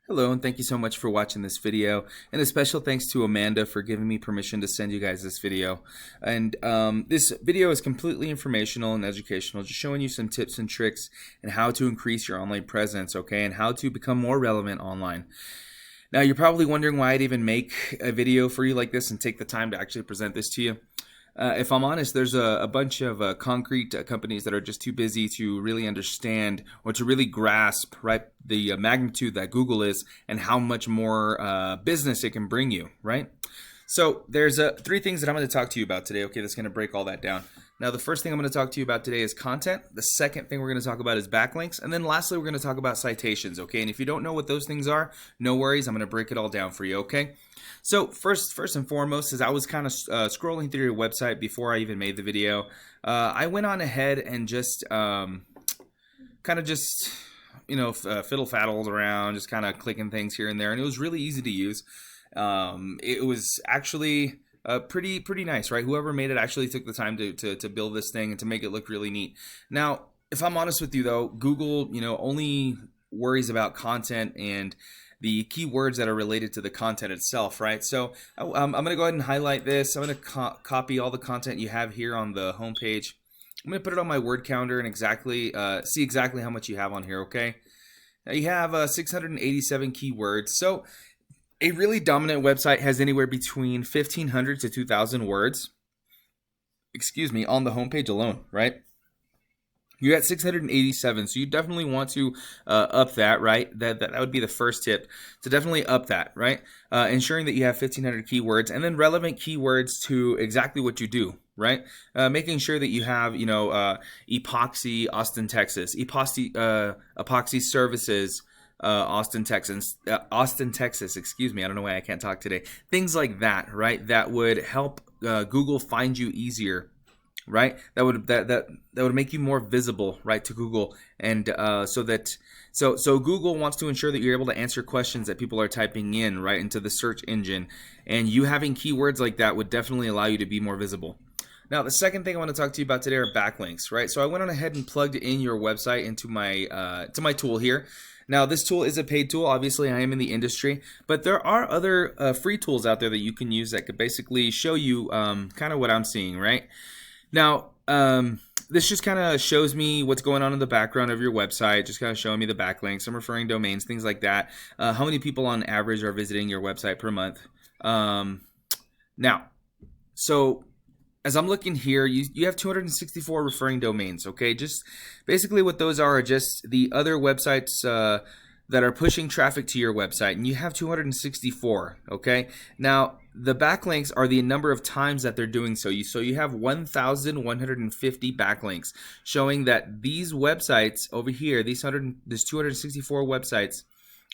Hello, and thank you so much for watching this video. And a special thanks to Amanda for giving me permission to send you guys this video. And this video is completely informational and educational, just showing you some tips and tricks and how to increase your online presence, okay, and how to become more relevant online. Now, you're probably wondering why I'd even make a video for you like this and take the time to actually present this to you. If I'm honest, there's a bunch of concrete companies that are just too busy to really understand or to really grasp, right, the magnitude that Google is and how much more business it can bring you, right? So there's three things that I'm going to talk to you about today, okay, that's going to break all that down. Now, the first thing I'm going to talk to you about today is content. The second thing we're going to talk about is backlinks. And then lastly, we're going to talk about citations, okay? And if you don't know what those things are, no worries. I'm going to break it all down for you, okay? So first and foremost, as I was kind of scrolling through your website before I even made the video, I went on ahead and just fiddle-faddled around, just kind of clicking things here and there. And it was really easy to use. It was actually pretty nice, right? Whoever made it actually took the time to build this thing and to make it look really neat. Now, if I'm honest with you though, Google, only worries about content and the keywords that are related to the content itself, right? So I'm going to go ahead and highlight this. I'm going to copy all the content you have here on the home page. I'm going to put it on my word counter and see exactly how much you have on here, okay? Now you have 687 keywords. So a really dominant website has anywhere between 1,500 to 2,000 words, on the homepage alone, right? You're at 687, so you definitely want to up that, right? That would be the first tip, to definitely up that, right? Ensuring that you have 1,500 keywords and then relevant keywords to exactly what you do, right? Making sure that you have, epoxy, Austin, Texas, epoxy services, Austin, Texas, I don't know why I can't talk today. Things like that, right? That would help Google find you easier, right? That would make you more visible, right, to Google, and so Google wants to ensure that you're able to answer questions that people are typing in, right, into the search engine, and you having keywords like that would definitely allow you to be more visible. Now, the second thing I want to talk to you about today are backlinks, right? So I went on ahead and plugged in your website into my tool here. Now, this tool is a paid tool. Obviously, I am in the industry, but there are other free tools out there that you can use that could basically show you kind of what I'm seeing, right? Now, this just kind of shows me what's going on in the background of your website, just kind of showing me the backlinks, some referring domains, things like that. How many people on average are visiting your website per month? Now, so as I'm looking here, you have 264 referring domains, okay? Just basically what those are just the other websites that are pushing traffic to your website, and you have 264, okay? Now, the backlinks are the number of times that they're doing so. You have 1,150 backlinks showing that these websites over here, these 264 websites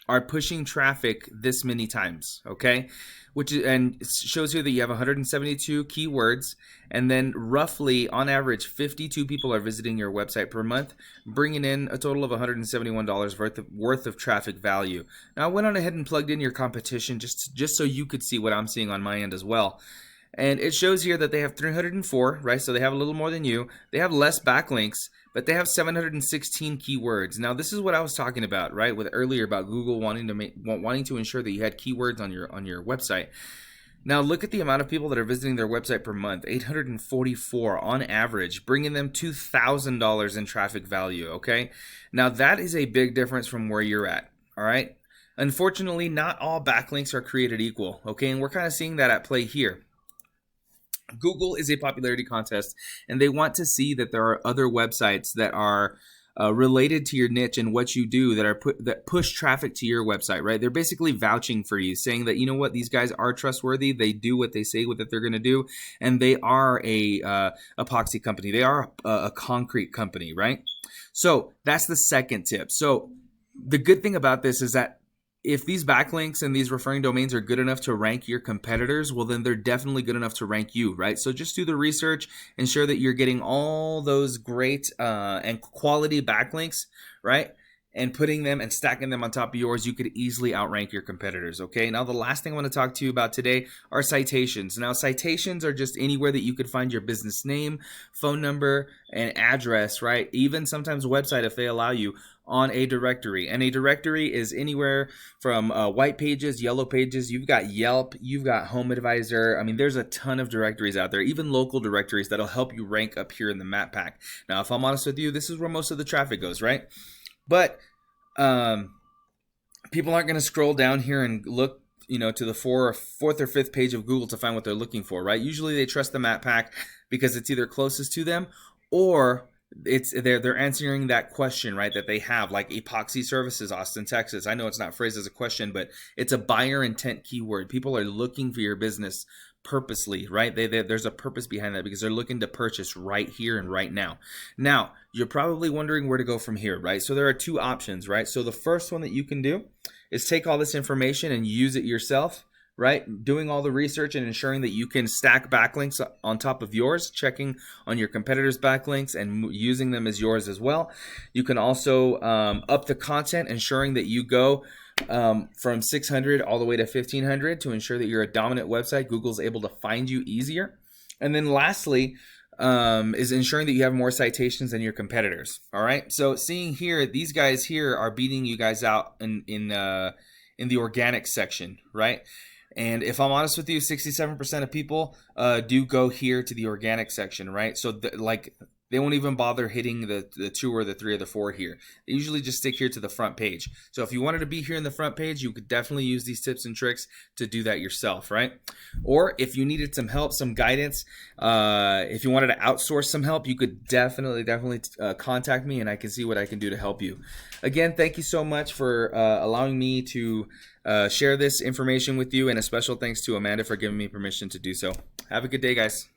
are pushing traffic this many times, okay? And it shows here that you have 172 keywords, and then roughly on average 52 people are visiting your website per month, bringing in a total of $171 worth of traffic value. Now, I went on ahead and plugged in your competition just so you could see what I'm seeing on my end as well. And it shows here that they have 304, right? So they have a little more than you. They have less backlinks, but they have 716 keywords. Now, this is what I was talking about, right, with earlier about Google wanting to ensure that you had keywords on your website. Now, look at the amount of people that are visiting their website per month, 844 on average, bringing them $2,000 in traffic value, okay? Now, that is a big difference from where you're at, all right? Unfortunately, not all backlinks are created equal, okay? And we're kind of seeing that at play here. Google is a popularity contest, and they want to see that there are other websites that are related to your niche and what you do that push traffic to your website, right? They're basically vouching for you, saying that, you know what, these guys are trustworthy. They do what they say that they're going to do, and they are a epoxy company. They are a concrete company, right? So that's the second tip. So the good thing about this is that if these backlinks and these referring domains are good enough to rank your competitors, well, then they're definitely good enough to rank you, right? So just do the research, ensure that you're getting all those great and quality backlinks, right? And putting them and stacking them on top of yours, you could easily outrank your competitors, okay? Now, the last thing I want to talk to you about today are citations. Now, citations are just anywhere that you could find your business name, phone number, and address, right? Even sometimes website if they allow you, on a directory. And a directory is anywhere from white pages, yellow pages. You've got Yelp, you've got Home Advisor. I mean, there's a ton of directories out there, even local directories that'll help you rank up here in the map pack. Now, if I'm honest with you, this is where most of the traffic goes, right? But people aren't going to scroll down here and look, to the fourth or fifth page of Google to find what they're looking for, right? Usually they trust the map pack because it's either closest to them, or they're answering that question, right, that they have, like epoxy services, Austin, Texas. I know it's not phrased as a question, but it's a buyer intent keyword. People are looking for your business purposely, right? There's a purpose behind that because they're looking to purchase right here and right now. Now, you're probably wondering where to go from here, right? So there are two options, right? So the first one that you can do is take all this information and use it yourself, right? Doing all the research and ensuring that you can stack backlinks on top of yours, checking on your competitors' backlinks and using them as yours as well. You can also up the content, ensuring that you go from 600 all the way to 1500 to ensure that you're a dominant website. Google's able to find you easier. And then lastly, is ensuring that you have more citations than your competitors. All right. So seeing here, these guys here are beating you guys out in the organic section, right? And if I'm honest with you, 67% of people do go here to the organic section, right? So they won't even bother hitting the 2 or the 3 or the 4 here. They usually just stick here to the front page. So if you wanted to be here in the front page, you could definitely use these tips and tricks to do that yourself, right? Or if you needed some help, some guidance, if you wanted to outsource some help, you could definitely contact me and I can see what I can do to help you. Again, thank you so much for allowing me to share this information with you, and a special thanks to Amanda for giving me permission to do so. Have a good day, guys.